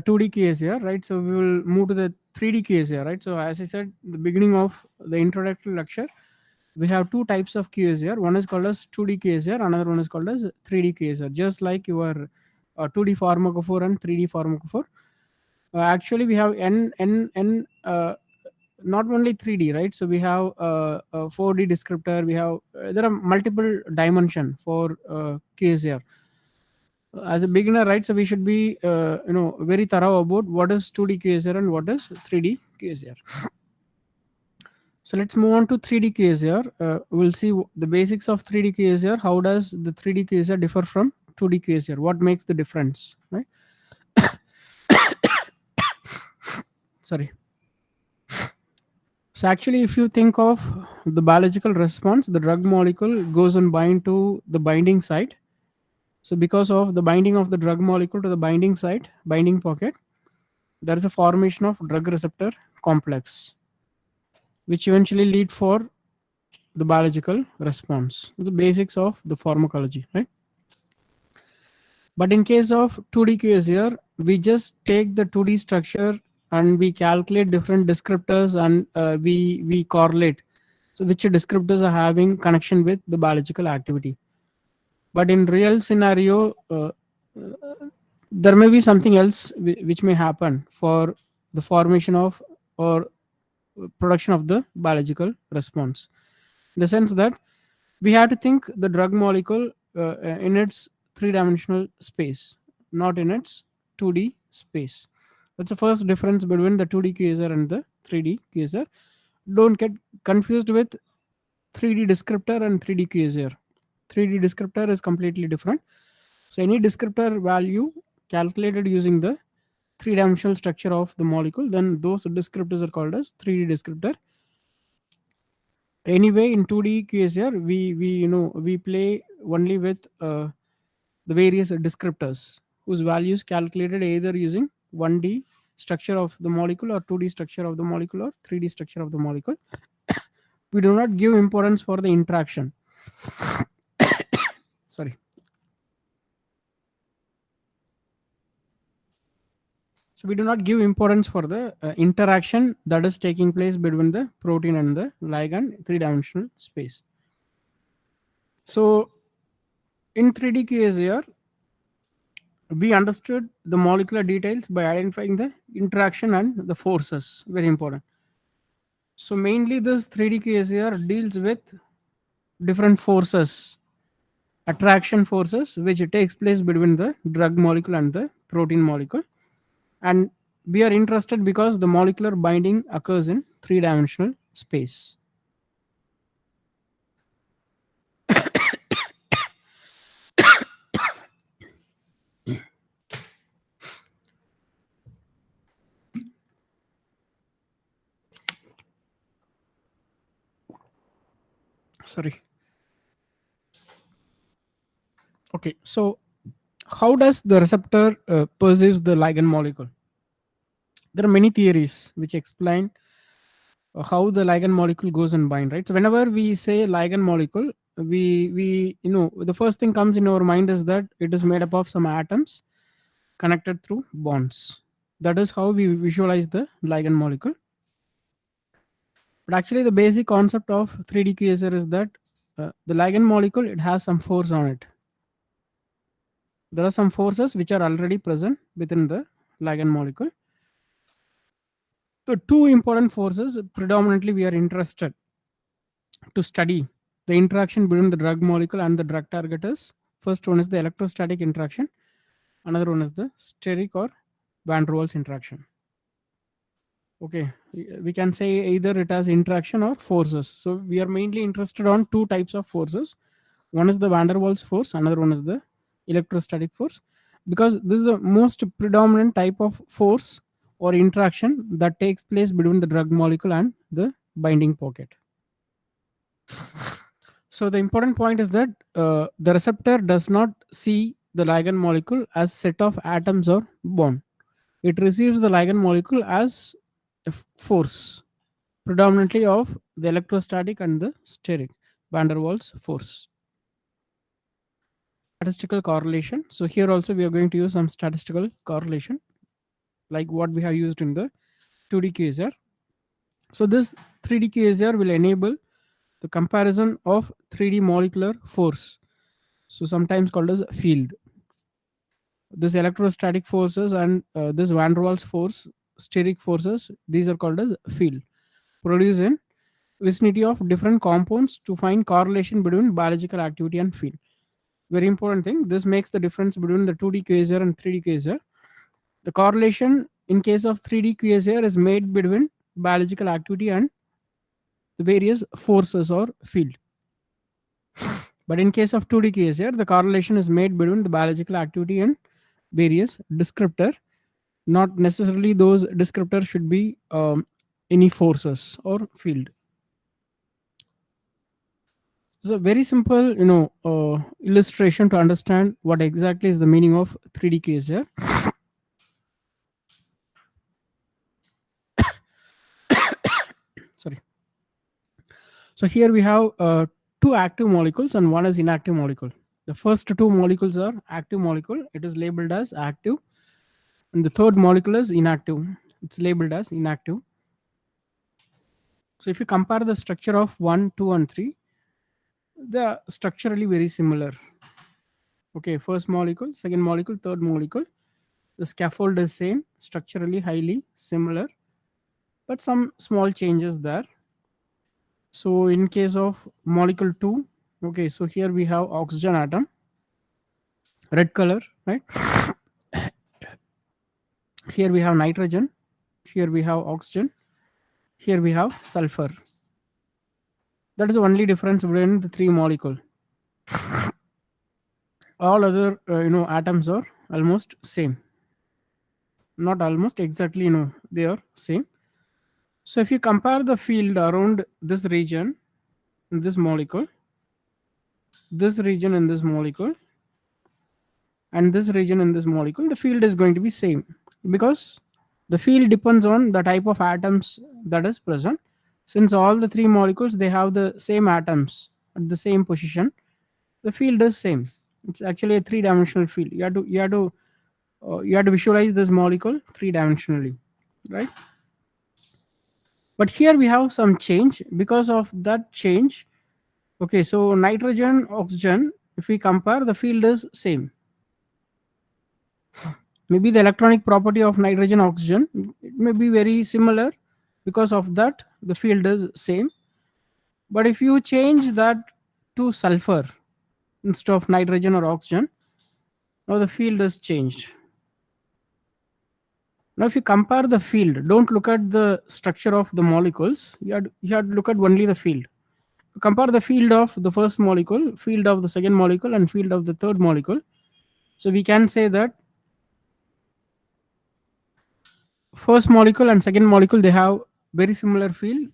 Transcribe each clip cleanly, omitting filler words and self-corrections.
2D QSAR, right? So we will move to the 3D QSAR, right? So as I said, the beginning of the introductory lecture, we have two types of QSAR. One is called as 2D QSAR, another one is called as 3D QSAR. Just like your 2D pharmacophore and 3D pharmacophore. Actually, we have not only 3D, right? So we have a 4D descriptor. We have there are multiple dimension for QSAR. As a beginner, right? So we should be very thorough about what is 2D QSAR and what is 3D QSAR. So let's move on to 3D QSAR. We'll see the basics of 3D QSAR. How does the 3D QSAR differ from 2D QSAR? What makes the difference, right? Sorry. So actually, if you think of the biological response, the drug molecule goes and bind to the binding site. So because of the binding of the drug molecule to the binding site, binding pocket, there is a formation of drug receptor complex, which eventually lead for the biological response. It's the basics of the pharmacology, right? But in case of 2D QSAR, we just take the 2D structure and we calculate different descriptors and we correlate. So which descriptors are having connection with the biological activity. But in real scenario, there may be something else which may happen for the formation of or production of the biological response. In the sense that we have to think the drug molecule in its three-dimensional space, not in its 2D space. That's the first difference between the 2D QSAR and the 3D QSAR. Don't get confused with 3D descriptor and 3D QSAR. 3D descriptor is completely different. So any descriptor value calculated using the three-dimensional structure of the molecule, then those descriptors are called as 3D descriptor. Anyway, in 2D QSAR, we play only with the various descriptors whose values calculated either using 1D structure of the molecule or 2D structure of the molecule or 3D structure of the molecule. We do not give importance for the interaction. Sorry. So we do not give importance for the interaction that is taking place between the protein and the ligand three-dimensional space. So in 3D QSAR, we understood the molecular details by identifying the interaction and the forces. Very important. So mainly this 3D QSAR deals with different forces, attraction forces, which takes place between the drug molecule and the protein molecule. And we are interested because the molecular binding occurs in three-dimensional space. Sorry. Okay, so how does the receptor perceives the ligand molecule? There are many theories which explain how the ligand molecule goes and bind, right? So whenever we say ligand molecule, we the first thing comes in our mind is that it is made up of some atoms connected through bonds. That is how we visualize the ligand molecule. But actually the basic concept of 3D QSAR is that the ligand molecule, it has some force on it. There are some forces which are already present within the ligand molecule. The two important forces predominantly we are interested to study the interaction between the drug molecule and the drug target is, first one is the electrostatic interaction, another one is the steric or van der Waals interaction. Okay, we can say either it has interaction or forces. So we are mainly interested on two types of forces. One is the van der Waals force, another one is the electrostatic force, because this is the most predominant type of force or interaction that takes place between the drug molecule and the binding pocket. So the important point is that the receptor does not see the ligand molecule as set of atoms or bond. It receives the ligand molecule as a force, predominantly of the electrostatic and the steric van der Waals force. Statistical correlation. So here also we are going to use some statistical correlation. like what we have used in the 2D QSR. So this 3D QSR will enable the comparison of 3D molecular force, so sometimes called as field. This electrostatic forces and this van der Waals force, steric forces, these are called as field, produced in vicinity of different compounds to find correlation between biological activity and field. Very important thing. This makes the difference between the 2D QSR and 3D QSR. The correlation in case of 3D QSR is made between biological activity and the various forces or field. But in case of 2D QSR, the correlation is made between the biological activity and various descriptor. Not necessarily those descriptors should be any forces or field. It's a very simple, illustration to understand what exactly is the meaning of 3D QSR. Sorry. So here we have two active molecules and one is inactive molecule. The first two molecules are active molecule. It is labeled as active. And the third molecule is inactive. It's labeled as inactive. So if you compare the structure of 1, 2, and 3, they are structurally very similar. Okay, first molecule, second molecule, third molecule. The scaffold is same, structurally highly similar, but some small changes there. So in case of molecule 2, okay, so here we have oxygen atom, red color, right? Here we have nitrogen, here we have oxygen, here we have sulfur. That is the only difference between the three molecule. All other atoms are almost same. Not almost, exactly, they are same. So if you compare the field around this region, this molecule, this region in this molecule, and this region in this molecule, the field is going to be same, because the field depends on the type of atoms that is present. Since all the three molecules, they have the same atoms at the same position, the field is same. It's actually a three-dimensional field. You have to visualize this molecule three-dimensionally, right? But here we have some change. Because of that change, okay, so nitrogen, oxygen, if we compare, the field is same. Maybe the electronic property of nitrogen, oxygen, it may be very similar. Because of that, the field is same. But if you change that to sulfur instead of nitrogen or oxygen, now the field is changed. Now if you compare the field, don't look at the structure of the molecules. You have to look at only the field. Compare the field of the first molecule, field of the second molecule, and field of the third molecule. So we can say that first molecule and second molecule, they have very similar field.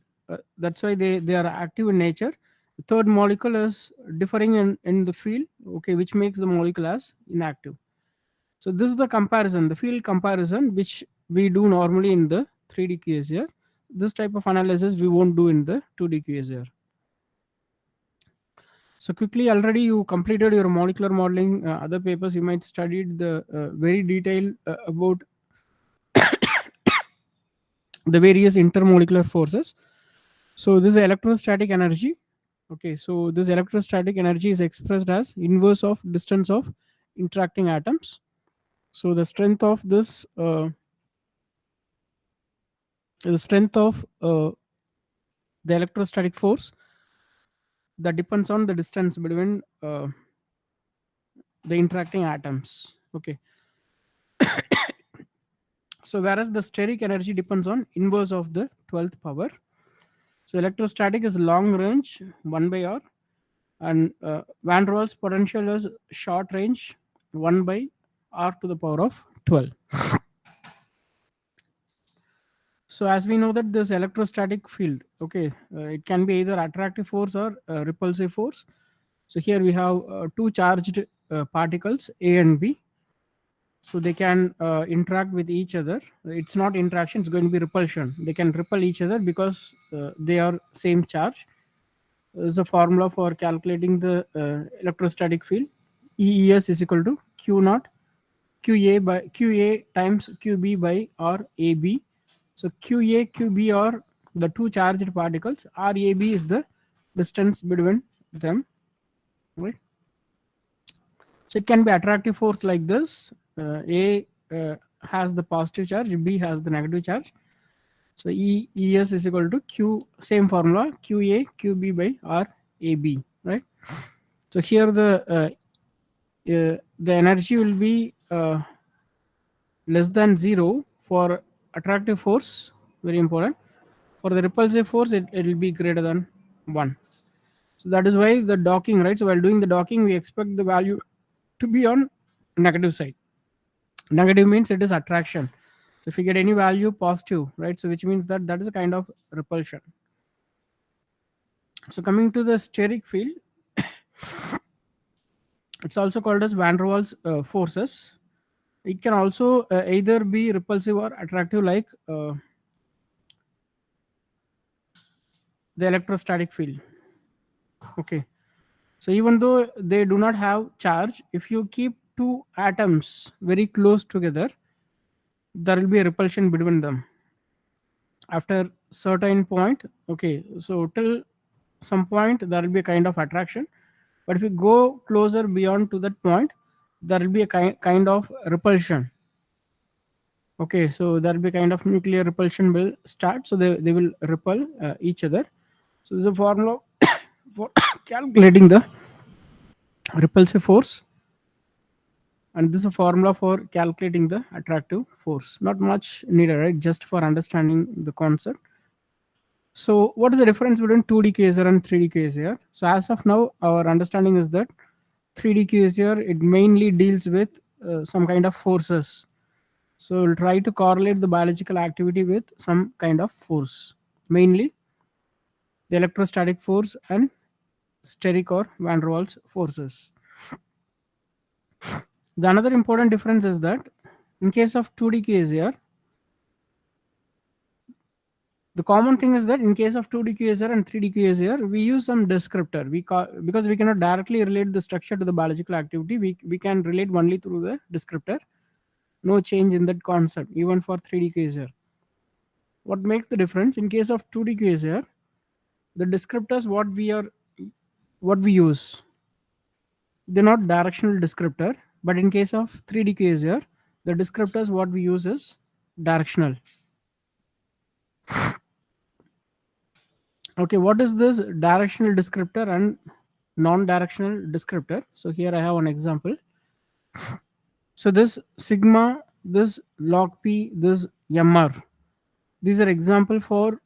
That's why they are active in nature. The third molecule is differing in the field, okay, which makes the molecule as inactive. So this is the comparison, the field comparison, which we do normally in the 3D QSR. This type of analysis we won't do in the 2D QSR. So quickly, already you completed your molecular modeling. Other papers you might studied the very detailed about the various intermolecular forces. So this is electrostatic energy. Okay, so this electrostatic energy is expressed as inverse of distance of interacting atoms. So the strength of the electrostatic force that depends on the distance between the interacting atoms. Okay. So whereas the steric energy depends on inverse of the 12th power. So electrostatic is long range 1 by r, and van der Waals potential is short range 1 by r to the power of 12. So as we know that this electrostatic field, okay, it can be either attractive force or repulsive force. So here we have two charged particles, A and B. So they can interact with each other. It's not interaction, it's going to be repulsion. They can repel each other because they are same charge. Is a formula for calculating the electrostatic field. EES is equal to Q naught qa times qb by r ab. So qa qb are the two charged particles, rab is the distance between them, right? So it can be attractive force like this. A has the positive charge, B has the negative charge. So Es is equal to Q, same formula, Qa Qb by R AB, right? So here the energy will be less than zero for attractive force, very important. For the repulsive force, it will be greater than 1. So that is why the docking, right? So while doing the docking, we expect the value to be on negative side. Negative means it is attraction. So if you get any value positive, right, so which means that that is a kind of repulsion. So coming to the steric field, it's also called as van der Waals forces. It can also either be repulsive or attractive, like the electrostatic field. Okay, so even though they do not have charge, if you keep two atoms very close together, there will be a repulsion between them after certain point. Okay, so till some point there will be a kind of attraction, but if you go closer beyond to that point, there will be a kind of repulsion. Okay, so there will be a kind of nuclear repulsion will start, so they will repel each other. So there's a formula for calculating the repulsive force, and this is a formula for calculating the attractive force. Not much needed, right? Just for understanding the concept. So what is the difference between 2D QSAR and 3D QSAR? So as of now, our understanding is that 3D QSAR, it mainly deals with some kind of forces. So we'll try to correlate the biological activity with some kind of force, mainly the electrostatic force and steric or van der Waals forces. The another important difference is that in case of 2D QSAR, the common thing is that in case of 2D QSAR and 3D QSAR, we use some descriptor. Because we cannot directly relate the structure to the biological activity, we can relate only through the descriptor. No change in that concept, even for 3D QSAR. What makes the difference? In case of 2D QSAR, the descriptors what we use, they're not directional descriptor, but in case of 3D QSAR, the descriptors what we use is directional. Okay, what is this directional descriptor and non-directional descriptor? So here I have an example. So this sigma, this log p, this mr, these are example for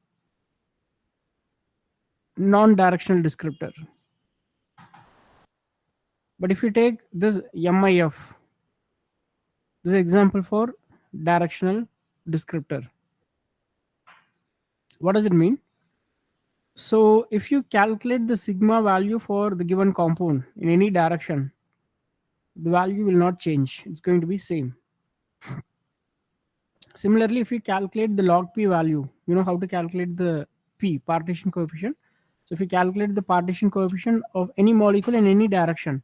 non-directional descriptor. But if you take this mif, this is example for directional descriptor. What does it mean? So if you calculate the sigma value for the given compound in any direction, the value will not change. It's going to be same. Similarly, if you calculate the log p value, you know how to calculate the p, partition coefficient. So if you calculate the partition coefficient of any molecule in any direction,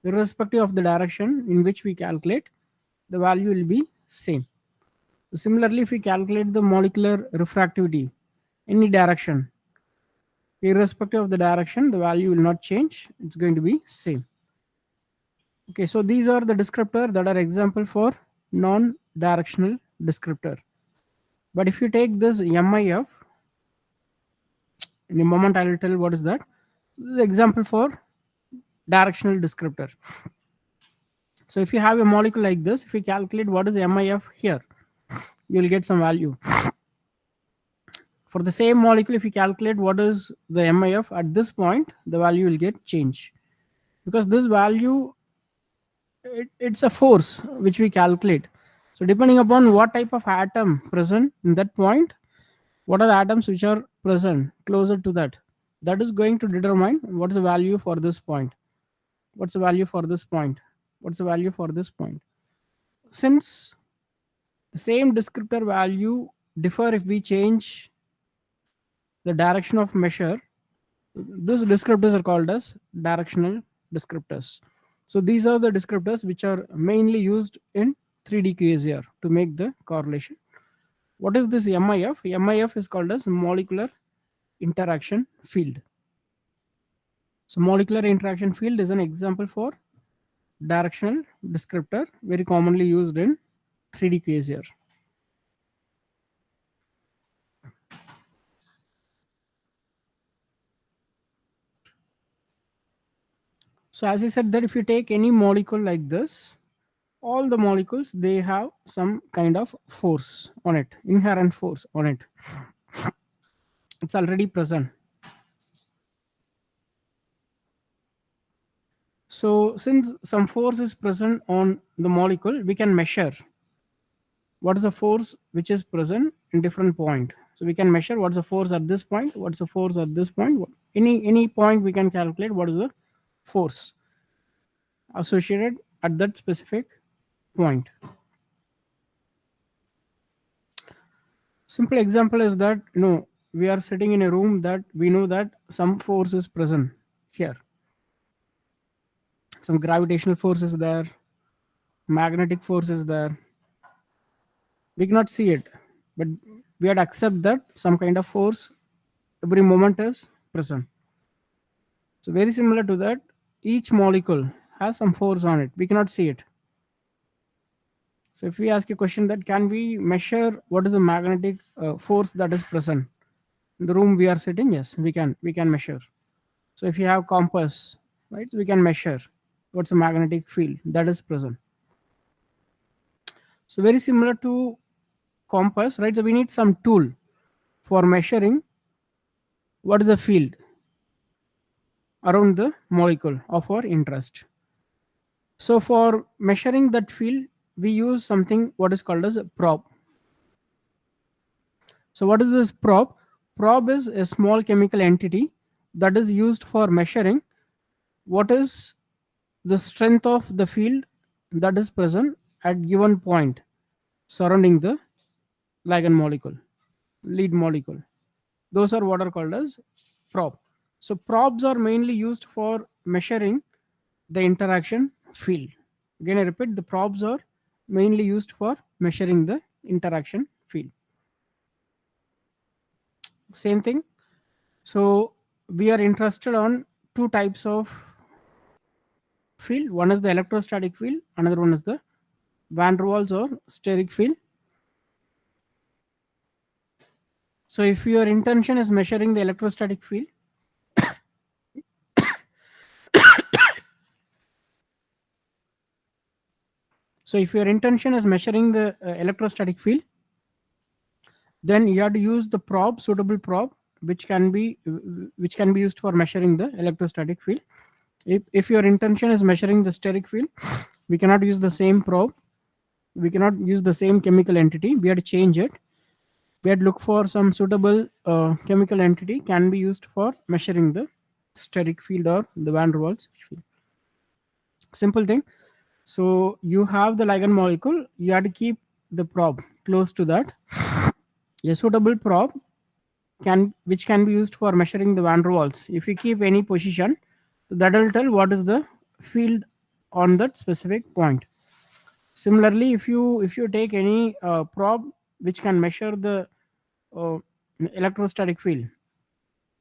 irrespective of the direction in which we calculate, the value will be same. Similarly, if we calculate the molecular refractivity, any direction, irrespective of the direction, the value will not change. It's going to be same. Okay, so these are the descriptor that are example for non-directional descriptor. But if you take this MIF, in a moment I will tell what is that. This is example for directional descriptor. So if you have a molecule like this, if you calculate what is MIF here, you will get some value. For the same molecule, if you calculate what is the MIF at this point, the value will get changed. Because this value, it's a force which we calculate. So depending upon what type of atom present in that point, what are the atoms which are present closer to that, that is going to determine what's the value for this point, what's the value for this point, what's the value for this point. Since the same descriptor value differ if we change the direction of measure, these descriptors are called as directional descriptors. So these are the descriptors which are mainly used in 3D QSAR to make the correlation. What is this MIF? MIF is called as molecular interaction field. So molecular interaction field is an example for directional descriptor very commonly used in 3D QSAR. So as I said that if you take any molecule like this, all the molecules they have some kind of force on it, inherent force on it. It's already present. So since some force is present on the molecule, we can measure what is the force which is present in different point. So we can measure what's the force at this point, what's the force at this point. Any point we can calculate what is the force associated at that specific point. Simple example is that we are sitting in a room that we know that some force is present here. Some gravitational force is there, magnetic force is there. We cannot see it, but we had to accept that some kind of force every moment is present. So very similar to that, each molecule has some force on it. We cannot see it. So if we ask a question that can we measure what is the magnetic force that is present in the room we are sitting, yes, we can measure. So if you have compass, right, so we can measure what's the magnetic field that is present. So very similar to compass, right? So we need some tool for measuring what is the field around the molecule of our interest. So for measuring that field, we use something what is called as a probe. So what is this probe? Probe is a small chemical entity that is used for measuring what is the strength of the field that is present at given point surrounding the ligand molecule, lead molecule. Those are what are called as probe. So probes are mainly used for measuring the interaction field. Again, I repeat, the probes are mainly used for measuring the interaction field. Same thing. So we are interested on two types of field. One is the electrostatic field, another one is the van der Waals or steric field. So if your intention is measuring the electrostatic field, so if your intention is measuring the electrostatic field, then you have to use the probe, suitable probe, which can be used for measuring the electrostatic field. If your intention is measuring the steric field, we cannot use the same probe, we cannot use the same chemical entity, we have to change it. We have to look for some suitable chemical entity can be used for measuring the steric field or the van der Waals field. Simple thing. So you have the ligand molecule, you have to keep the probe close to that. A suitable probe which can be used for measuring the van der Waals. If you keep any position, that will tell what is the field on that specific point. Similarly, if you take any probe which can measure the uh, electrostatic field,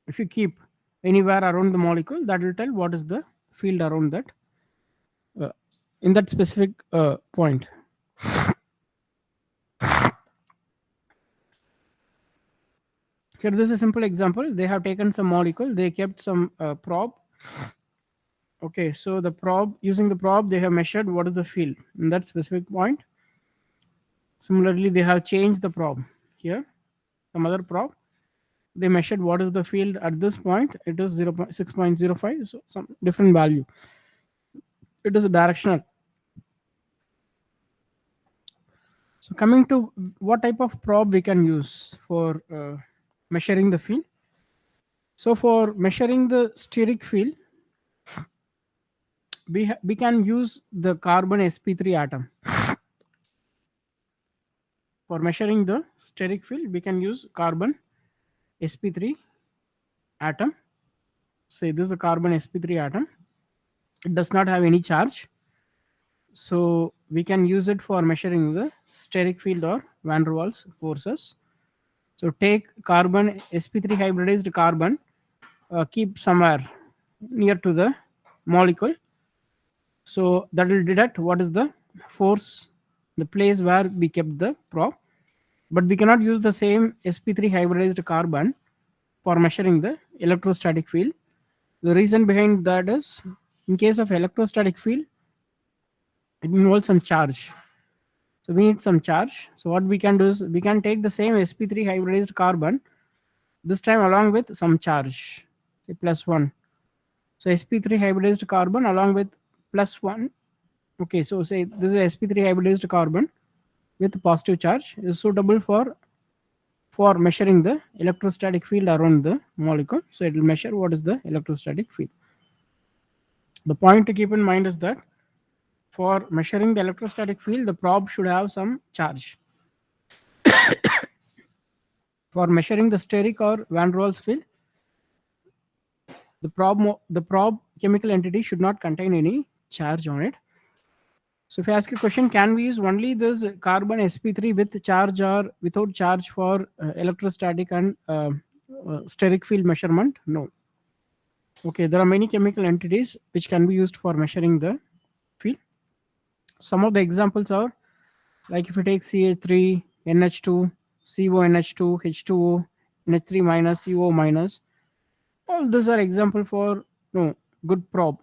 if you keep anywhere around the molecule, that will tell what is the field around that uh, in that specific point. Here, this is a simple example. They have taken some molecule, they kept some probe. Okay, so the probe, using the probe, they have measured what is the field in that specific point. Similarly, they have changed the probe here, some other probe. They measured what is the field at this point. It is 6.05, so some different value. It is a directional. So coming to what type of probe we can use for measuring the field. So for measuring the steric field, we can use the carbon sp3 atom. For measuring the steric field, we can use carbon sp3 atom. Say this is a carbon sp3 atom. it does not have any charge. So we can use it for measuring the steric field or van der Waals forces. So take carbon, sp3 hybridized carbon, keep somewhere near to the molecule. So that will detect what is the force, the place where we kept the probe. But we cannot use the same sp3 hybridized carbon for measuring the electrostatic field. The reason behind that is, in case of electrostatic field, it involves some charge. So we need some charge. So what we can do is we can take the same sp3 hybridized carbon, this time along with some charge, say +1. So sp3 hybridized carbon along with +1. Okay, so say this is sp3 hybridized carbon with positive charge is suitable for measuring the electrostatic field around the molecule. So it will measure what is the electrostatic field. The point to keep in mind is that for measuring the electrostatic field, the probe should have some charge. For measuring the steric or van der Waals field, the probe chemical entity should not contain any charge on it. So if I ask you a question, can we use only this carbon sp3 with charge or without charge for electrostatic and steric field measurement? No. Okay, there are many chemical entities which can be used for measuring the field. Some of the examples are, like if you take CH3, NH2, CONH2, H2O, NH3 minus, CO minus, all these are example for no good probe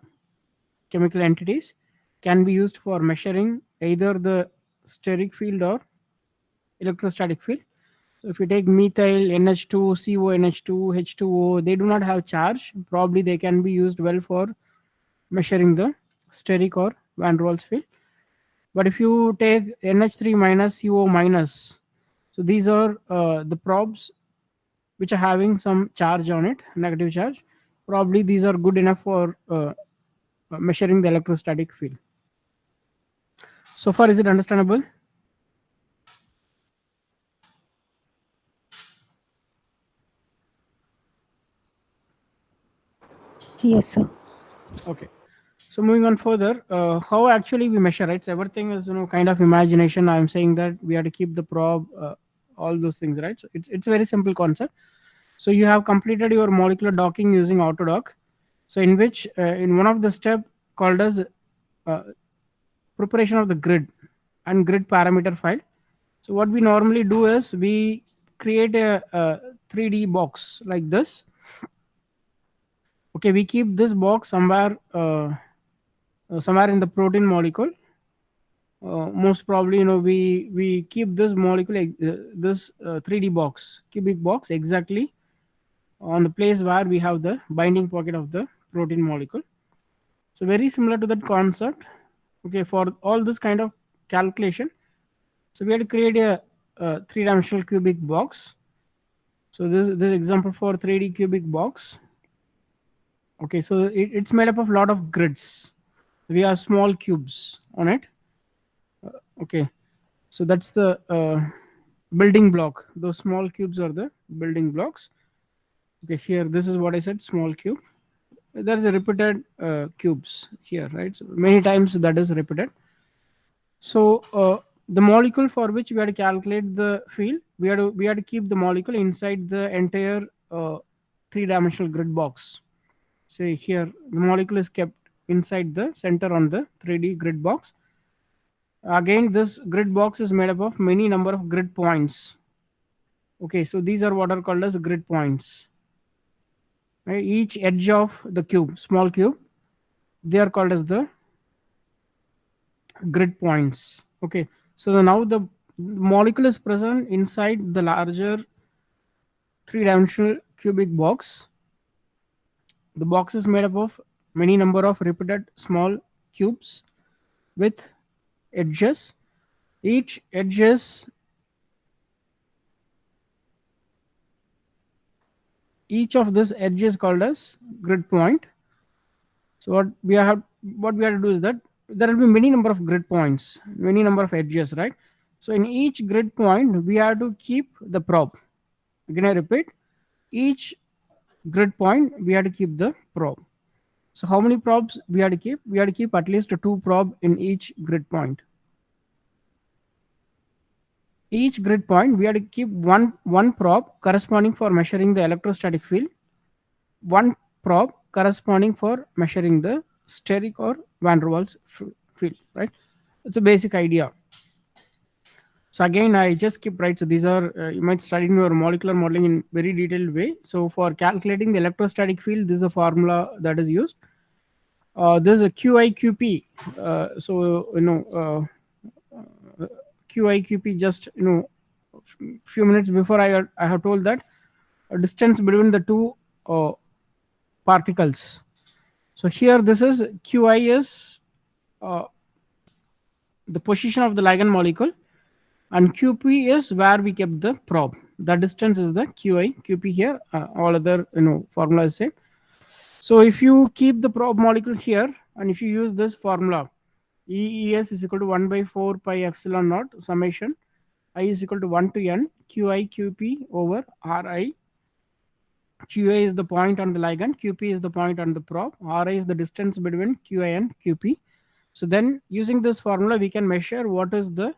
chemical entities, can be used for measuring either the steric field or electrostatic field. So if you take methyl, NH2, CONH2, H2O, they do not have charge. Probably they can be used well for measuring the steric or van der Waals field. But if you take NH3 minus, CO minus, so these are the probes which are having some charge on it, negative charge. Probably these are good enough for measuring the electrostatic field. So far, is it understandable? Yes, sir. Okay. So moving on further, how actually we measure, right? So everything is kind of imagination. I'm saying that we have to keep the probe, all those things, right? So it's a very simple concept. So you have completed your molecular docking using Autodock. So in which in one of the step called as uh, preparation of the grid and grid parameter file. So what we normally do is we create a 3D box like this. Okay, we keep this box somewhere in the protein molecule. Most probably, we keep this molecule, this 3D box, cubic box, exactly on the place where we have the binding pocket of the protein molecule. So very similar to that concept. Okay, for all this kind of calculation, so we had to create a three-dimensional cubic box. So this example for 3D cubic box. Okay, so it's made up of a lot of grids. We have small cubes on it. Okay, so that's the building block. Those small cubes are the building blocks. Okay, here this is what I said, small cube. There's a repeated cubes here, right? So many times that is repeated. So the molecule for which we had to calculate the field, we had to keep the molecule inside the entire three-dimensional grid box. Say here the molecule is kept inside the center on the 3D grid box. Again, this grid box is made up of many number of grid points. Okay, so these are what are called as grid points. Right? Each edge of the cube, small cube, they are called as the grid points. Okay, so now the molecule is present inside the larger three-dimensional cubic box. The box is made up of many number of repeated small cubes with edges. Each of this edge is called as grid point. So what we have to do is that there will be many number of grid points, many number of edges, right? So in each grid point, we have to keep the probe. Again, I repeat, each grid point we have to keep the probe. So how many probes we have to keep? We have to keep at least 2 probe in each grid point. Each grid point we have to keep one probe corresponding for measuring the electrostatic field, one probe corresponding for measuring the steric or van der Waals field, right? It's a basic idea. So again, I just keep right. So these are you might study in your molecular modeling in very detailed way. So for calculating the electrostatic field, this is the formula that is used. There's a QIQP. So QIQP. Just few minutes before I have told that a distance between the two uh, particles. So here this is QI is uh, the position of the ligand molecule, and QP is where we kept the probe. The distance is the QI QP here. All other formula is same. So if you keep the probe molecule here, and if you use this formula, EES is equal to 1 by 4 pi epsilon naught summation I is equal to 1 to n QI QP over RI. QA is the point on the ligand, QP is the point on the probe, RI is the distance between QI and QP. So then using this formula, we can measure what is the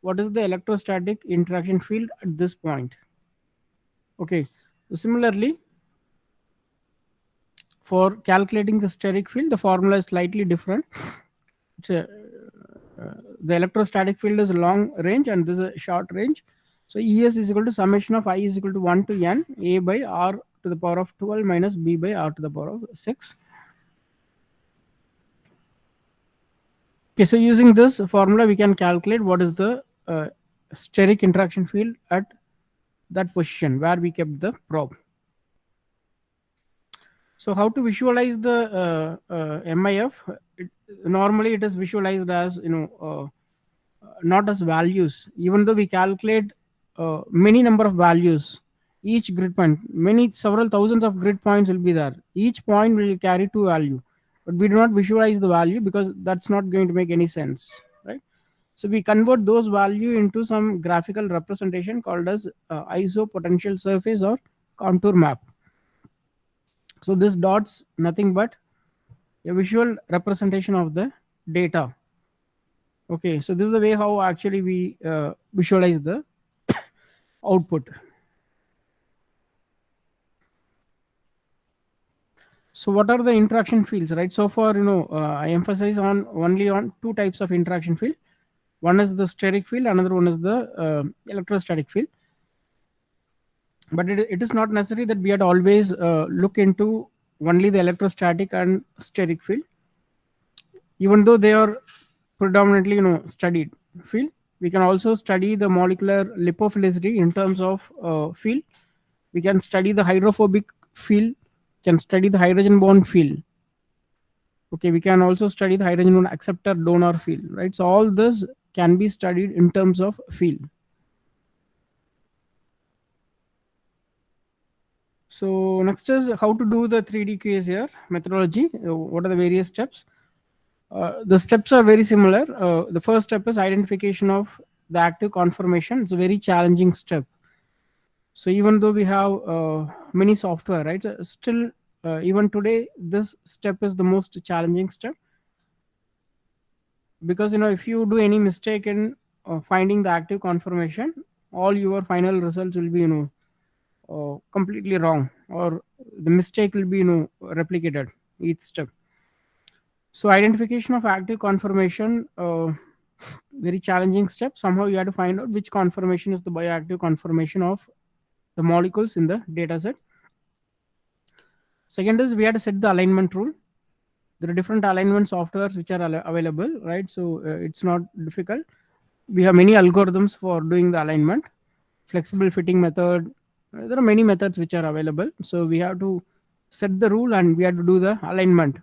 electrostatic interaction field at this point. Okay. So similarly, for calculating the steric field, the formula is slightly different. It's the electrostatic field is long range and this is a short range. So ES is equal to summation of I is equal to 1 to n A by R to the power of 12 minus B by R to the power of 6. Okay, so using this formula, we can calculate what is the steric interaction field at that position where we kept the probe. So how to visualize the MIF? Normally, it is visualized as not as values. Even though we calculate many number of values, each grid point, several thousands of grid points will be there. Each point will carry 2 value, but we do not visualize the value because that's not going to make any sense, right? So we convert those value into some graphical representation called as iso potential surface or contour map. So this dots nothing but a visual representation of the data. Okay, so this is the way how actually we visualize the output. So what are the interaction fields, right? So far, I emphasize on only on 2 types of interaction field. One is the steric field, another one is the electrostatic field. But it is not necessary that we had always look into only the electrostatic and steric field. Even though they are predominantly studied field, we can also study the molecular lipophilicity in terms of field. We can study the hydrophobic field, can study the hydrogen bond field. Okay, we can also study the hydrogen bond acceptor donor field, right? So all this can be studied in terms of field. So next is how to do the 3D QSAR methodology. What are the various steps? The steps are very similar. The first step is identification of the active conformation. It's a very challenging step. So even though we have many software, right, still even today this step is the most challenging step, because if you do any mistake in finding the active conformation, all your final results will be completely wrong, or the mistake will be replicated each step. So identification of active conformation, very challenging step. Somehow you have to find out which conformation is the bioactive conformation of the molecules in the data set. Second is we have to set the alignment rule. There are different alignment softwares which are available, right? So it's not difficult. We have many algorithms for doing the alignment, flexible fitting method. There are many methods which are available. So we have to set the rule and we have to do the alignment.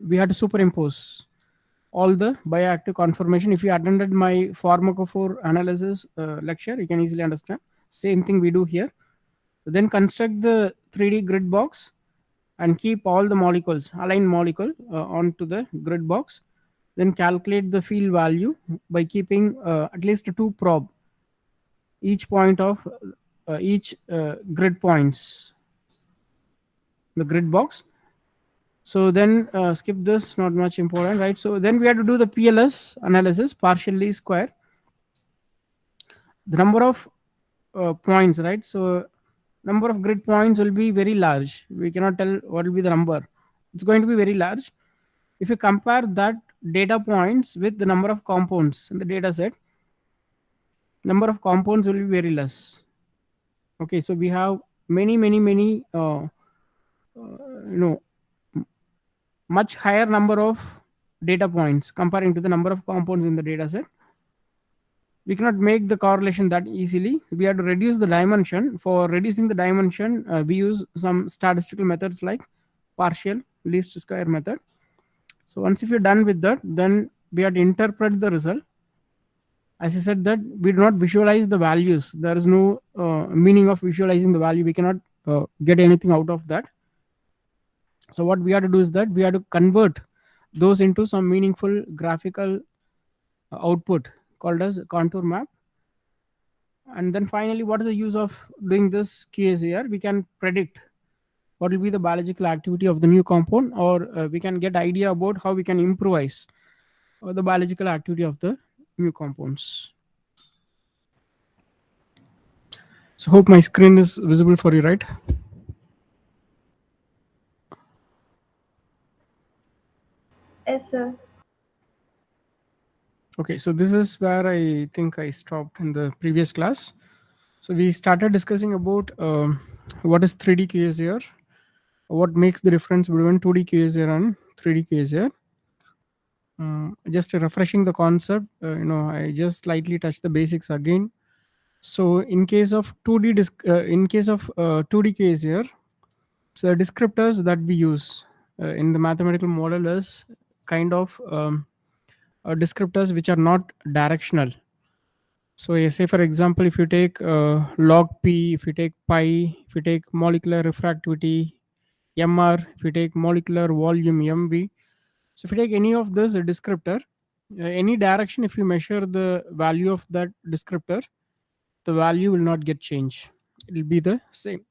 We have to superimpose all the bioactive conformation. If you attended my pharmacophore analysis lecture, you can easily understand. Same thing we do here. Then construct the 3D grid box and keep all the molecules, aligned molecule, onto the grid box. Then calculate the field value by keeping at least 2 probe each point of each grid points. the grid box. So then skip this, not much important, right? So then we have to do the PLS analysis, partial least square. The number of points, right? So number of grid points will be very large. We cannot tell what will be the number. It's going to be very large. If you compare that data points with the number of compounds in the data set, number of compounds will be very less. Okay, so we have many you know much higher number of data points comparing to the number of compounds in the data set. We cannot make the correlation that easily. We have to reduce the dimension. For reducing the dimension, we use some statistical methods like partial least square method. So once if you're done with that, then we have to interpret the result. As I said that we do not visualize the values. There is no meaning of visualizing the value. We cannot get anything out of that. So what we have to do is that we have to convert those into some meaningful graphical output called as contour map. And then finally, what is the use of doing this QSAR? We can predict what will be the biological activity of the new compound, or we can get idea about how we can improvise the biological activity of the new compounds. So hope my screen is visible for you, right? Yes, sir. Okay, so this is where I think I stopped in the previous class. So we started discussing about what is 3D QSAR, what makes the difference between 2D QSAR and 3D QSAR. Just refreshing the concept, I just slightly touched the basics again. So in case of 2D QSAR, so the descriptors that we use in the mathematical model is kind of descriptors which are not directional. So say for example, if you take log p, if you take pi, if you take molecular refractivity mr, if you take molecular volume mv, so if you take any of this descriptor, any direction, if you measure the value of that descriptor, the value will not get changed. It will be the same.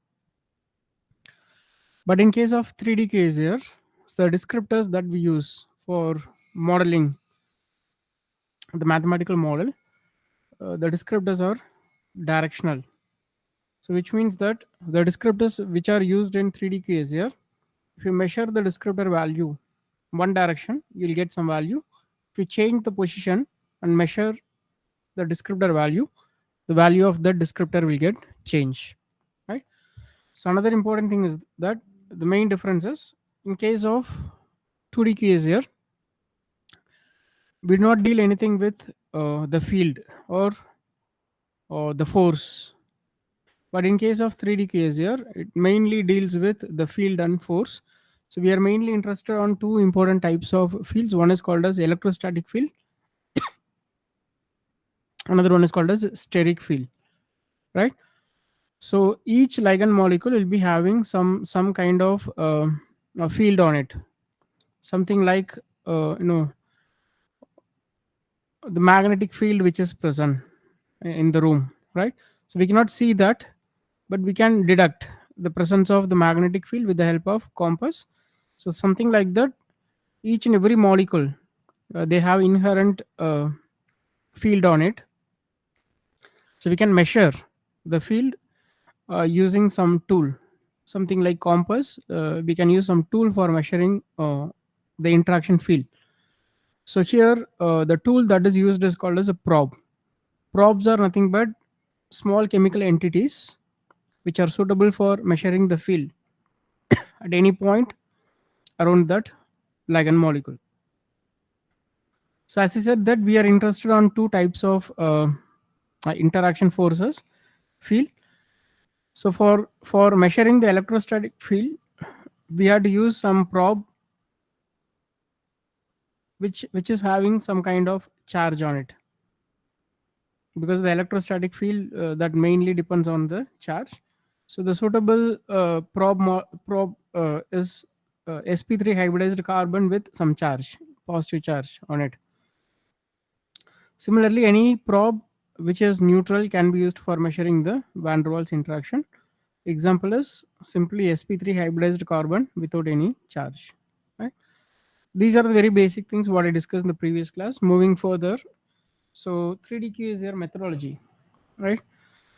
But in case of 3D case here, so the descriptors that we use for modeling the mathematical model, the descriptors are directional. So which means that the descriptors which are used in 3D case here, if you measure the descriptor value one direction, you'll get some value. If you change the position and measure the descriptor value, the value of that descriptor will get changed, right? So another important thing is that the main difference is in case of 2D case here, we do not deal anything with the field or the force. But in case of 3D case here, it mainly deals with the field and force. So we are mainly interested on two important types of fields. One is called as electrostatic field. Another one is called as steric field, right? So each ligand molecule will be having some kind of a field on it, something like the magnetic field which is present in the room, right? So we cannot see that, but we can deduct the presence of the magnetic field with the help of compass. So something like that, each and every molecule, they have inherent field on it. So we can measure the field using some tool, something like compass. We can use some tool for measuring the interaction field. So here the tool that is used is called as a probe. Probes are nothing but small chemical entities which are suitable for measuring the field at any point around that ligand molecule. So as I said that we are interested on two types of interaction forces field. So for measuring the electrostatic field, we had to use some probe which is having some kind of charge on it, because the electrostatic field that mainly depends on the charge. So the suitable probe is sp3 hybridized carbon with some charge, positive charge on it. Similarly, any probe which is neutral can be used for measuring the van der Waals interaction. Example is simply sp3 hybridized carbon without any charge, right? These are the very basic things what I discussed in the previous class. Moving further, so 3D-QSAR methodology, right?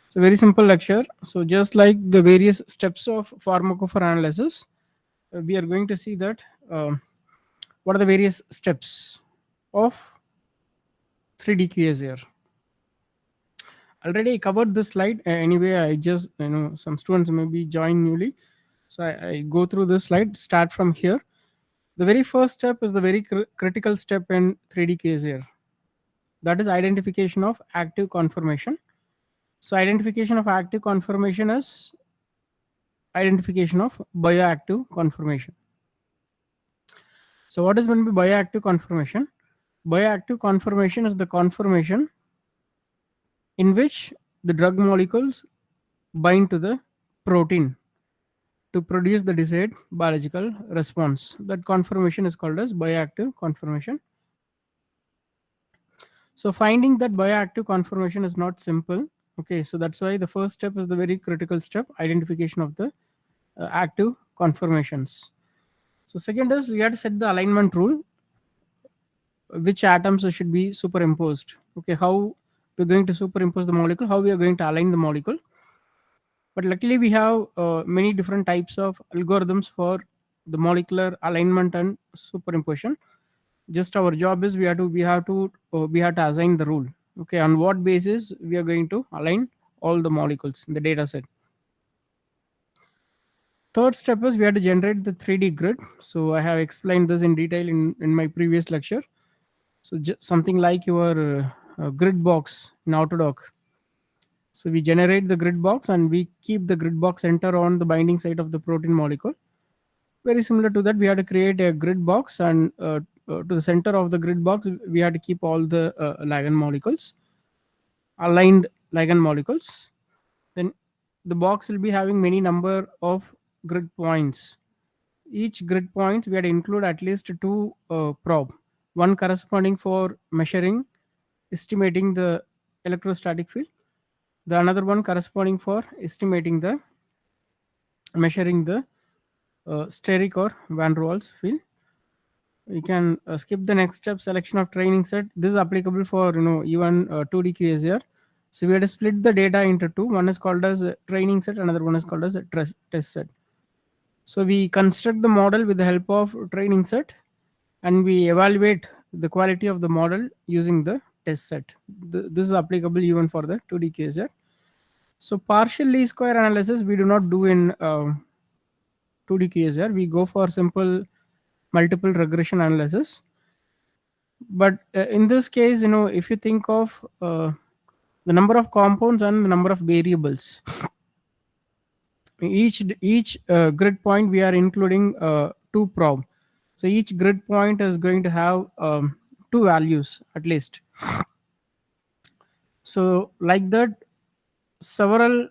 So very simple lecture. So just like the various steps of pharmacophore analysis, we are going to see that what are the various steps of 3D-QSAR. Already I covered this slide. Anyway, I just, some students maybe join newly, so I go through this slide. Start from here. The very first step is the very critical step in 3D-QSAR. That is identification of active conformation. So identification of active conformation is identification of bioactive conformation. So what is meant by bioactive conformation? Bioactive conformation is the conformation in which the drug molecules bind to the protein to produce the desired biological response. That conformation is called as bioactive conformation. So finding that bioactive conformation is not simple. Okay, so that's why the first step is the very critical step, identification of the active conformations. So second is we have to set the alignment rule, which atoms should be superimposed. Okay, how we're going to superimpose the molecule, how we are going to align the molecule. But luckily we have many different types of algorithms for the molecular alignment and superimposition. Just our job is we have to assign the rule. Okay, on what basis we are going to align all the molecules in the data set. Third step is we have to generate the 3D grid. So I have explained this in detail in my previous lecture. So something like your grid box in Autodoc. So we generate the grid box and we keep the grid box center on the binding site of the protein molecule. Very similar to that, we have to create a grid box, and to the center of the grid box, we have to keep all the ligand molecules, aligned ligand molecules. Then the box will be having many number of grid points. Each grid point we had to include at least two probe, one corresponding for measuring, estimating the electrostatic field, the another one corresponding for estimating the measuring the steric or van der Waals field. We can skip the next step, selection of training set. This is applicable for even 2D QSR. So we had to split the data into two. One is called as a training set, another one is called as a test set. So we construct the model with the help of training set, and we evaluate the quality of the model using the test set. This is applicable even for the 2D QSR. So partial least square analysis we do not do in 2D QSR. We go for simple multiple regression analysis. But in this case, if you think of the number of compounds and the number of variables, each grid point we are including two probe. So each grid point is going to have two values at least. So like that, several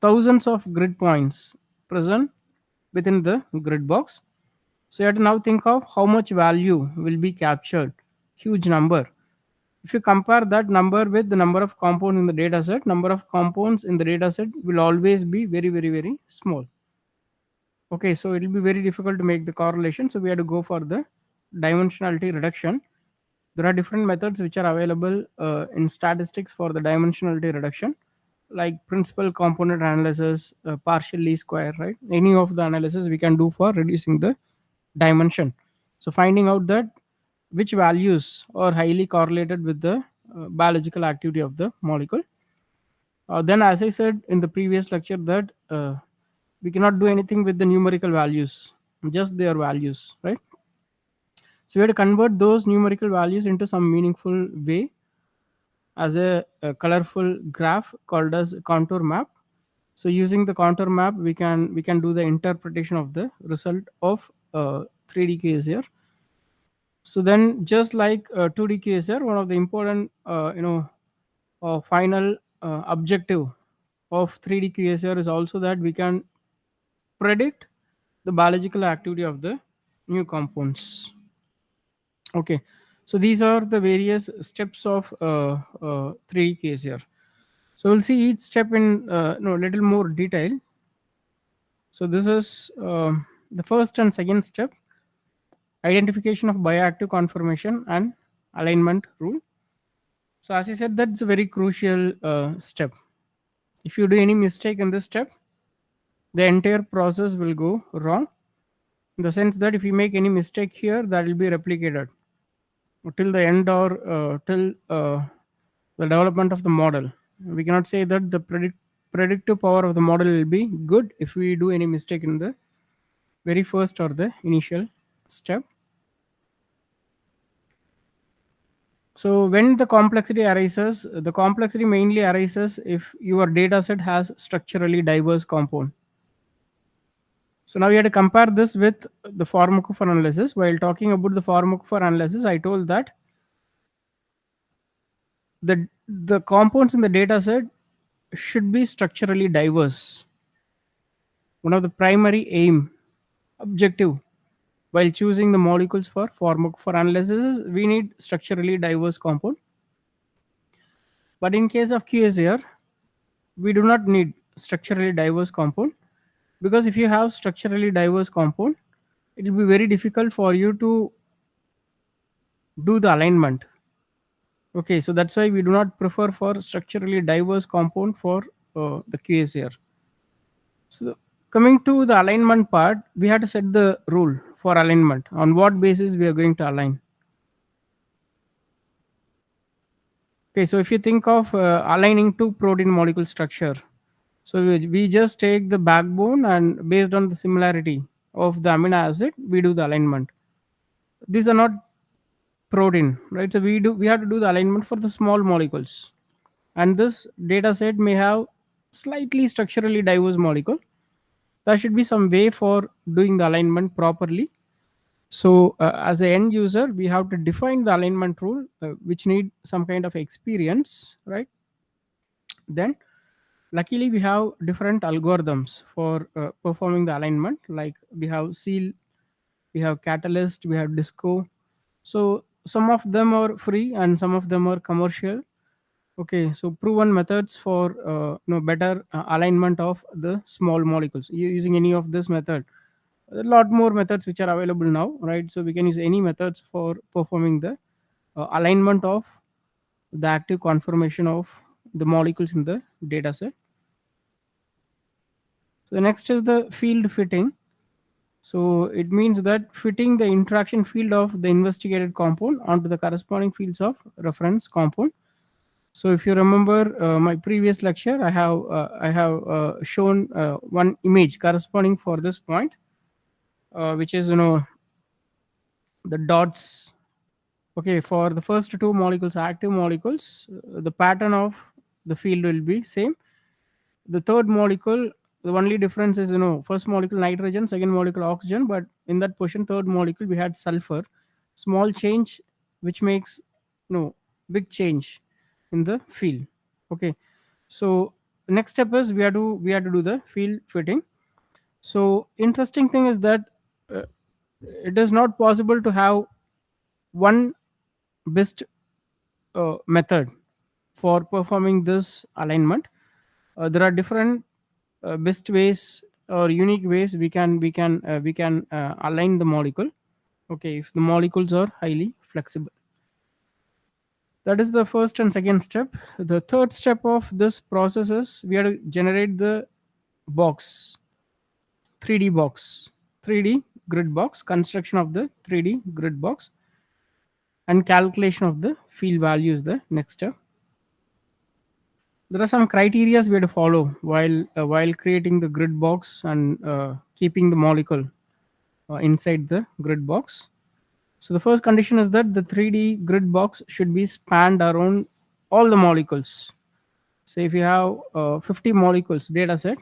thousands of grid points present within the grid box. So you have to now think of how much value will be captured. Huge number. If you compare that number with the number of compounds in the data set, number of compounds in the data set will always be very, very, very small. Okay, so it will be very difficult to make the correlation. So we have to go for the dimensionality reduction. There are different methods which are available in statistics for the dimensionality reduction, like principal component analysis, partial least square, right? Any of the analysis we can do for reducing the dimension. So finding out that which values are highly correlated with the biological activity of the molecule. Then, as I said in the previous lecture, that we cannot do anything with the numerical values, just their values, right? So we have to convert those numerical values into some meaningful way as a colorful graph called as contour map. So using the contour map, we can do the interpretation of the result of 3D QSR. So then, just like 2D QSR, one of the important final objective of 3D QSR is also that we can predict the biological activity of the new compounds. Okay, so these are the various steps of 3D QSR. So we'll see each step in no little more detail. So this is the first and second step: identification of bioactive conformation and alignment rule. So as I said, that's a very crucial step. If you do any mistake in this step, the entire process will go wrong. In the sense that if you make any mistake here, that will be replicated till the end, or till the development of the model. We cannot say that the predictive power of the model will be good if we do any mistake in the very first or the initial step. So when the complexity arises, the complexity mainly arises if your data set has structurally diverse compound. So now we have to compare this with the pharmacophore analysis. While talking about the pharmacophore analysis, I told that the compounds in the data set should be structurally diverse. One of the primary aim objective while choosing the molecules for pharmacophore analysis is we need structurally diverse compound. But in case of QSAR, we do not need structurally diverse compound, because if you have structurally diverse compound, it will be very difficult for you to do the alignment. Okay, so that's why we do not prefer for structurally diverse compound for the QSAR. So coming to the alignment part, we have to set the rule for alignment. On what basis we are going to align? Okay, so if you think of aligning two protein molecule structure, so we just take the backbone, and based on the similarity of the amino acid, we do the alignment. These are not protein, right? So we have to do the alignment for the small molecules, and this data set may have slightly structurally diverse molecule. There should be some way for doing the alignment properly. So as an end user, we have to define the alignment rule, which need some kind of experience, right? Then luckily we have different algorithms for performing the alignment. Like we have seal, we have catalyst, we have disco. So some of them are free and some of them are commercial. Okay, so proven methods for better alignment of the small molecules. Using any of this method, a lot more methods which are available now, right? So we can use any methods for performing the alignment of the active conformation of the molecules in the data set. So the next is the field fitting. So it means that fitting the interaction field of the investigated compound onto the corresponding fields of reference compound. So if you remember my previous lecture, I have shown one image corresponding for this point, which is the dots. Okay, for the first two molecules, active molecules, the pattern of the field will be same. The third molecule, the only difference is first molecule nitrogen, second molecule oxygen, but in that position third molecule we had sulfur. Small change which makes big change in the field. Okay, so next step is we have to do the field fitting. So interesting thing is that uh, it is not possible to have one best method for performing this alignment. There are different best ways or unique ways we can align the molecule. Okay, if the molecules are highly flexible. That is the first and second step. The third step of this process is we have to generate the box, 3D box, 3D grid box, construction of the 3D grid box, and calculation of the field value is the next step. There are some criterias we have to follow while creating the grid box and keeping the molecule inside the grid box. So the first condition is that the 3D grid box should be spanned around all the molecules. So if you have 50 molecules data set,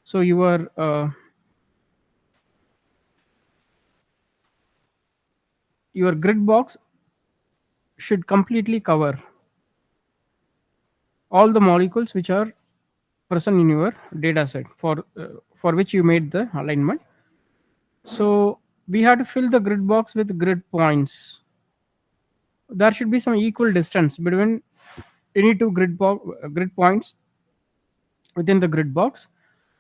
so your grid box should completely cover all the molecules which are present in your data set for which you made the alignment. So we have to fill the grid box with grid points. There should be some equal distance between any two grid points. within the grid box.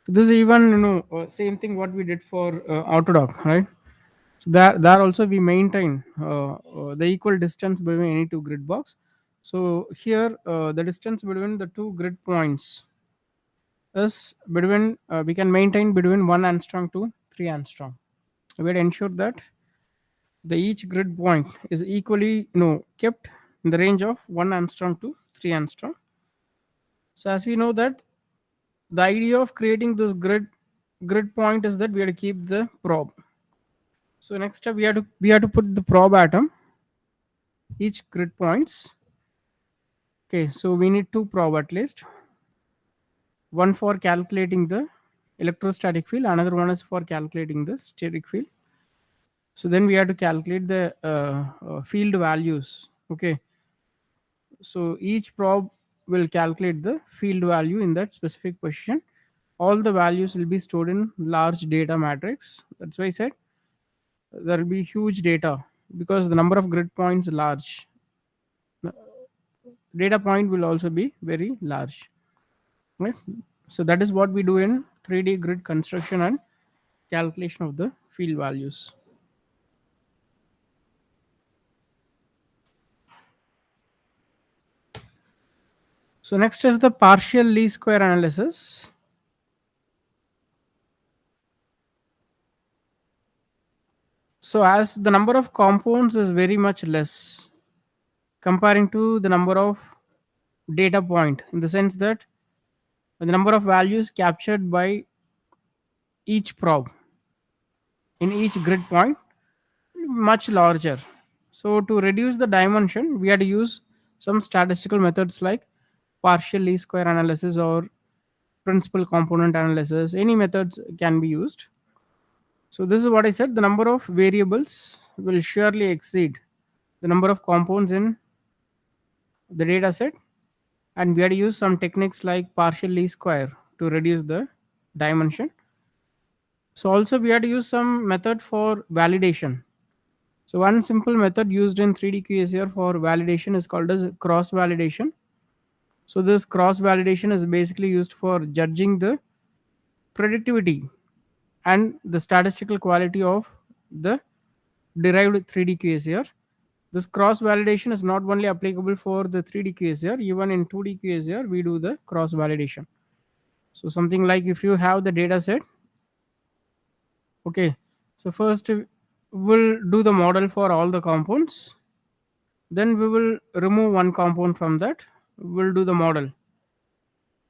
This is even same thing what we did for Autodoc, right? So there also we maintain the equal distance between any two grid box. So here the distance between the two grid points is between we can maintain between 1 angstrom to 3 angstrom. We had ensured that the each grid point is equally kept in the range of 1 angstrom to 3 angstrom. So as we know that the idea of creating this grid point is that we have to keep the probe. So next step we have to put the probe atom each grid points. Okay, so we need two probe at least. One for calculating the electrostatic field, another one is for calculating the steric field. So then we have to calculate the field values. Okay, so each probe will calculate the field value in that specific position. All the values will be stored in large data matrix. That's why I said there will be huge data because the number of grid points large. The data point will also be very large. Right? So that is what we do in 3D grid construction and calculation of the field values. So next is the partial least square analysis. So as the number of compounds is very much less comparing to the number of data point, in the sense that the number of values captured by each probe in each grid point much larger. So to reduce the dimension, we had to use some statistical methods like partial least square analysis or principal component analysis. Any methods can be used. So this is what I said. The number of variables will surely exceed the number of compounds in the data set, and we had to use some techniques like partial least square to reduce the dimension. So also we had to use some method for validation. So one simple method used in 3D QSAR for validation is called as cross validation. So this cross validation is basically used for judging the predictivity and the statistical quality of the derived 3D QSAR. This cross validation is not only applicable for the 3D QSAR, even in 2D QSAR we do the cross validation. So something like if you have the data set, okay, so first we'll do the model for all the compounds, then we will remove one compound from that, we'll do the model,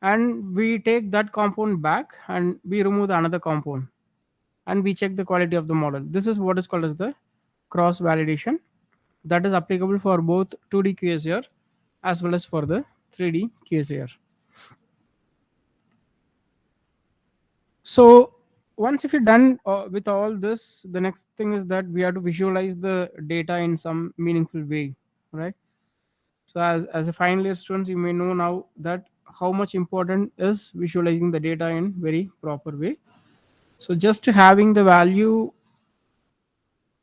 and we take that compound back and we remove the another compound and we check the quality of the model. This is what is called as the cross validation, that is applicable for both 2D QSAR as well as for the 3D QSAR. So once if you're done with all this, the next thing is that we have to visualize the data in some meaningful way, right? So as a final year students, you may know now that how much important is visualizing the data in very proper way. So just having the value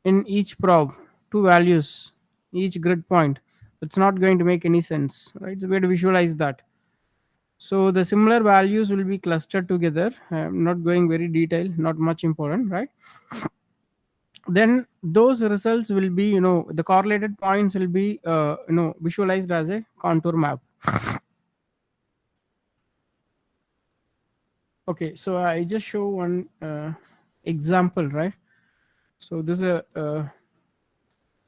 in each probe, two values each grid point, it's not going to make any sense, right? So we have to visualize that. So the similar values will be clustered together. I'm not going very detailed, not much important, right? Then those results will be, the correlated points will be, visualized as a contour map. Okay, so I just show one example, right? So this is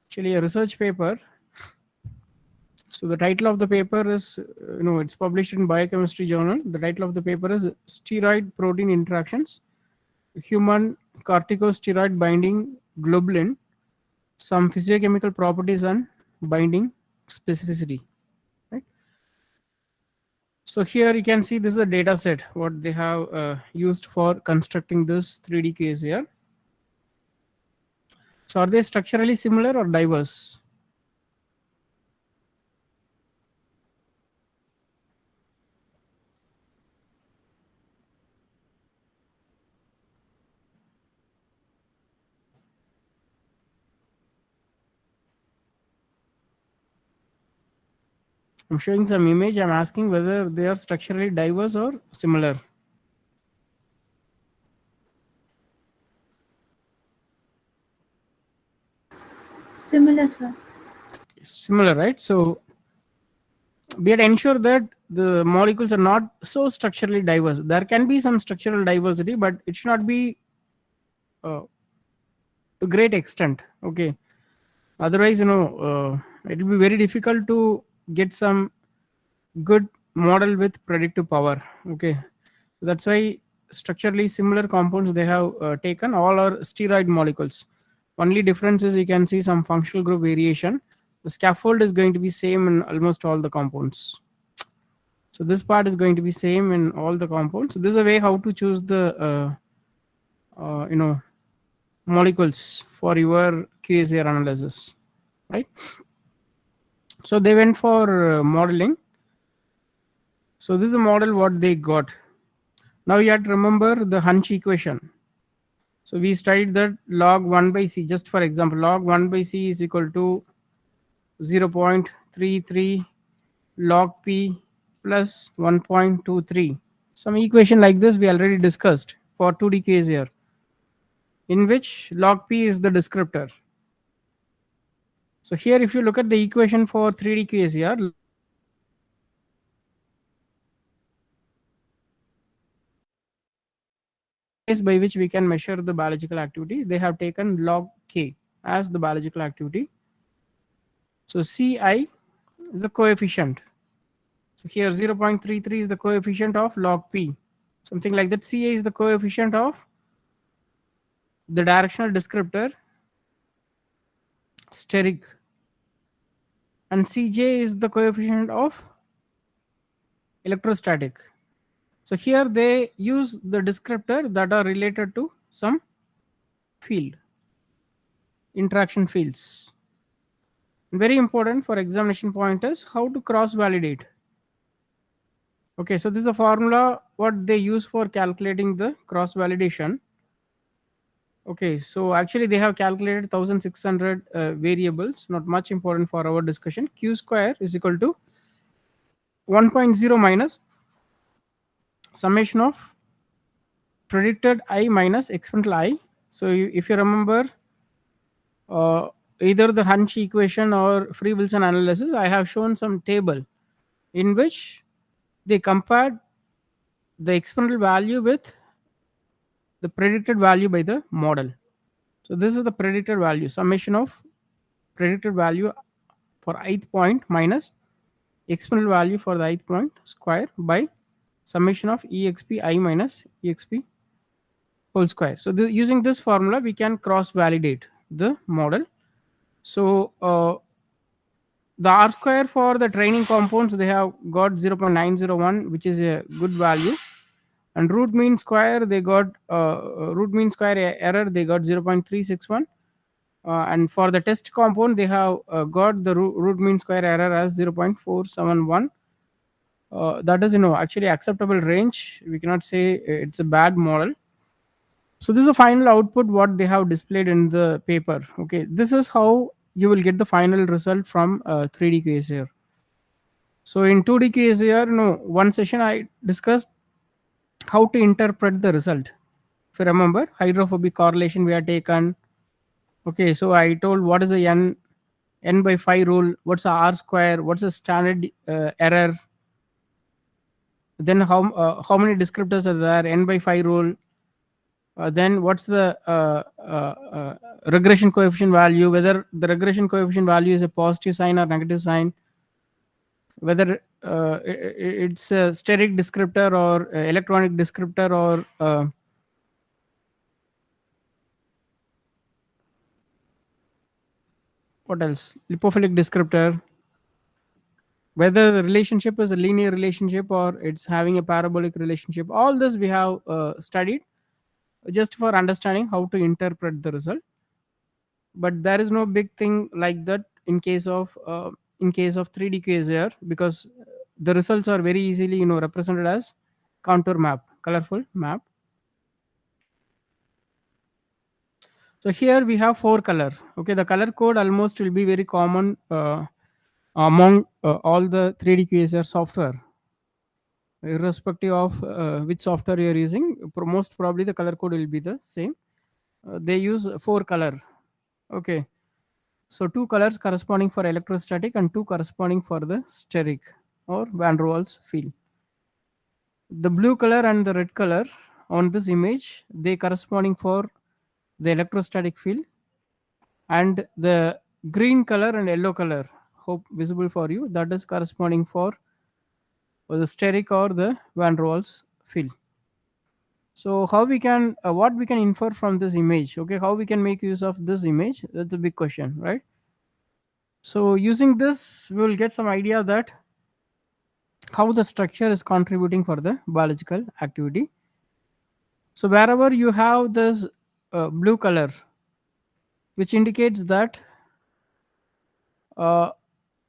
actually a research paper. So the title of the paper is, it's published in Biochemistry Journal. The title of the paper is Steroid Protein Interactions, Human Corticosteroid Binding Globulin, Some Physiochemical Properties and Binding Specificity. Right. So here you can see this is a data set what they have used for constructing this 3D case here. So are they structurally similar or diverse? I'm showing some image. I'm asking whether they are structurally diverse or similar. Similar, sir. Similar, right? So we had ensured that the molecules are not so structurally diverse. There can be some structural diversity, but it should not be uh, to great extent. Okay. Otherwise, it will be very difficult to get some good model with predictive power. Okay. That's why structurally similar compounds they have taken all are steroid molecules. Only difference is you can see some functional group variation. The scaffold is going to be same in almost all the compounds. So this part is going to be same in all the compounds. So this is a way how to choose the uh, you know molecules for your QSAR analysis, right? So they went for modeling. So this is a model what they got. Now you have to remember the Hunch equation. So we studied that log 1 by c. Just for example, log 1 by c is equal to 0.33 log p plus 1.23. Some equation like this we already discussed for 2D case here, in which log p is the descriptor. So here if you look at the equation for 3D case here, case by which we can measure the biological activity, they have taken log k as the biological activity. So ci is the coefficient. So here 0.33 is the coefficient of log p, something like that. Ca is the coefficient of the directional descriptor steric, and Cj is the coefficient of electrostatic. So here they use the descriptor that are related to some field, interaction fields. Very important for examination point is how to cross validate. Okay, so this is a formula what they use for calculating the cross validation. Okay, so actually they have calculated 1600 variables, not much important for our discussion. Q square is equal to 1.0 minus summation of predicted I minus experimental I. So if you remember uh, either the Hunch equation or free Wilson analysis, I have shown some table in which they compared the experimental value with the predicted value by the model. So this is the predicted value, summation of predicted value for ith point minus experimental value for the ith point square by summation of exp I minus exp whole square. So using this formula, we can cross validate the model. So the R square for the training compounds, they have got 0.901, which is a good value. And root mean square, they got root mean square error, they got 0.361. And for the test compound, they have got the root mean square error as 0.471. That is, actually acceptable range. We cannot say it's a bad model. So this is the final output what they have displayed in the paper. Okay, this is how you will get the final result from 3D QSAR. So in 2D QSAR, one session I discussed how to interpret the result. If you remember, hydrophobic correlation we have taken. Okay, so I told what is the n by 5 rule, what's the R square, what's the standard error, then how many descriptors are there, n by 5 rule, then what's the regression coefficient value, whether the regression coefficient value is a positive sign or negative sign, whether it's a steric descriptor or electronic descriptor or what else, lipophilic descriptor, whether the relationship is a linear relationship or it's having a parabolic relationship. All this we have studied just for understanding how to interpret the result. But there is no big thing like that in case of 3D QSAR, because the results are very easily represented as contour map, colorful map. So here we have four color. Okay, the color code almost will be very common among all the 3D QSAR software, irrespective of which software you are using. Most probably the color code will be the same. They use four color. Okay, so two colors corresponding for electrostatic and two corresponding for the steric or van der Waals field. The blue color and the red color on this image, they corresponding for the electrostatic field, and the green color and yellow color, hope visible for you, that is corresponding for the steric or the van der Waals field. So how we can what we can infer from this image? Okay, how we can make use of this image? That's a big question, right? So using this, we will get some idea that how the structure is contributing for the biological activity. So wherever you have this blue color, which indicates that uh,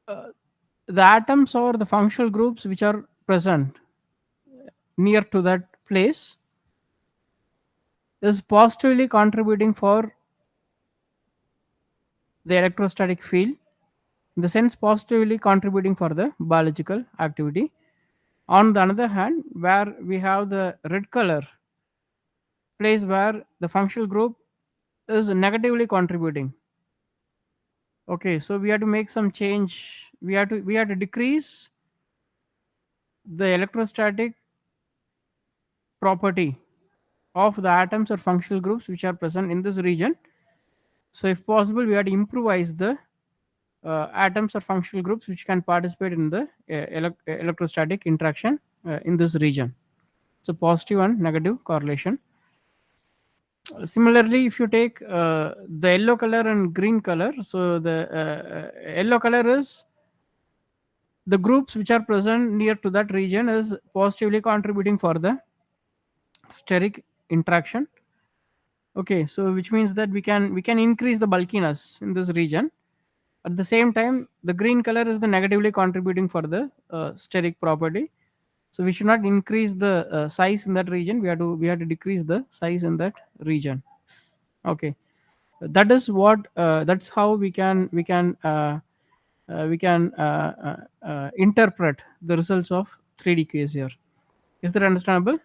uh, the atoms or the functional groups which are present near to that place is positively contributing for the electrostatic field, in the sense positively contributing for the biological activity. On the other hand, where we have the red color, place where the functional group is negatively contributing. Okay, so we have to make some change. We have to decrease the electrostatic property of the atoms or functional groups which are present in this region. So if possible, we have to improvise the atoms or functional groups which can participate in the electrostatic interaction in this region. So positive and negative correlation. Similarly, if you take the yellow color and green color, so the yellow color is the groups which are present near to that region is positively contributing for the steric interaction. Okay, so which means that we can increase the bulkiness in this region. At the same time, the green color is the negatively contributing for the steric property. So we should not increase the size in that region. We have to decrease the size in that region. Okay, that is what that's how we can interpret the results of 3D QSR. Is that understandable?